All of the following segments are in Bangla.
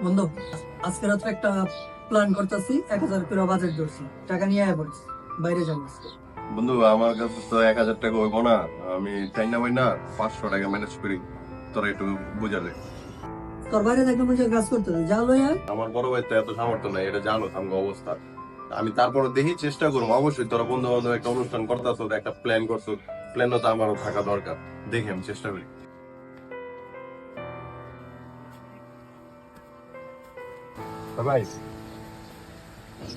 বন্ধু, আজকে রাত্রে একটা প্ল্যান করতেছি, 1,000 করে বাজেট ধরছি, টাকা নিয়ে আয় পড়ছি, বাইরে যাবো আজকে। বন্ধু, আমার কাছে তো 1,000 টাকা হইব না। আমি চাই না ভাই না, 500 টাকা ম্যানেজ করি, তোরা একটু বুঝালে। তোর বাইরে থাকলে মনে হয় কাজ করতে যা লই আয়। আমার বড় ভাই তো এত সামর্থ্য নাই, এটা জানো আমার অবস্থা। আমি তারপরে দেখি, চেষ্টা করবো অবশ্যই। তোরা বন্ধু বান্ধব একটা অনুষ্ঠান করতেছো, একটা প্ল্যান করছো, প্ল্যানও তো আমারও থাকা দরকার। দেখি আমি চেষ্টা করি। ভাই,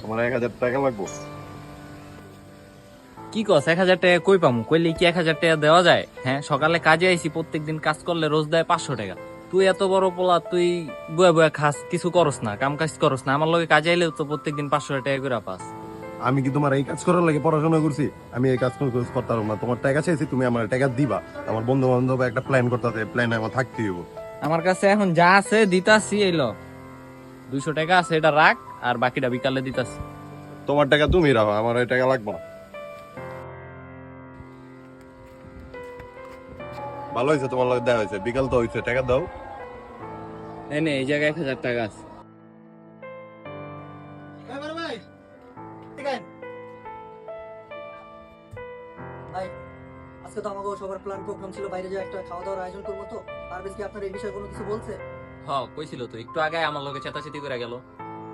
তোমার 1,000 টাকা লাগবো। কি কস 1,000 টাকা কই পামু? কইলে কি 1,000 টাকা দেওয়া যায়? হ্যাঁ, সকালে কাজে আইছি, প্রত্যেকদিন কাজ করলে রোজ দেয় 500 টাকা। তুই এত বড় পোলা, তুই বয়া বয়া খাস, কিছু করস না, কাম কাজ করস না। আমার লগে কাজে আইলেও তো প্রত্যেকদিন 500 টাকা করে পাস। আমি কি তোমার এই কাজ করার লাগে পড়াশোনা করছি? আমি এই কাজ করতে পারতাম না। তোমার টাকা চাইছি, তুমি আমার টাকা দিবা। আমার বন্ধু বান্ধব একটা প্ল্যান করতে, প্ল্যান আমার থাকতে হইব। আমার কাছে এখন যা আছে দিতাছি, এলো 200 টাকা আছে, এটা রাখ, আর বাকিটা বিকালে দিতাছি। তোমার টাকা তুমি রাখো, আমার এই টাকা লাগবে না। ভালো হয়েছে, তোমার লগে দেখা হয়েছে, বিকাল তো হয়েছে, টাকা দাও। এনে এই জায়গায় 1,000 টাকা আছে। ভাই, ঠিক আছে ভাই, আজকে তো আমাকে সবার প্ল্যান প্রোগ্রাম ছিল, বাইরে যাওয়া একটা খাওয়া দাওয়ার আয়োজন করবো। তো পারভেজ কি আপনার এই বিষয়ে কোনো কিছু বলছে? হ, কইছিল তো, একটু আগে আমার লগে চেতাচেতি করে গেল।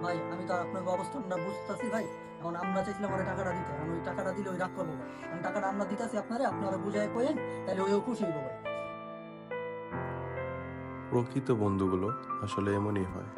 ভাই, আমি তো আর আপনার অবস্থানটা বুঝতেছি ভাই। এখন আমরা চাইছিলাম ওরা টাকাটা দিতে, আমি ওই টাকাটা দিলে ওই রাগ করবো ভাই। আমি টাকাটা আমরা দিতেছি আপনারা বুঝায় কইেন, তাহলে ওইও খুশি হইব ভাই। প্রকৃত বন্ধুগুলো আসলে এমনই হয়।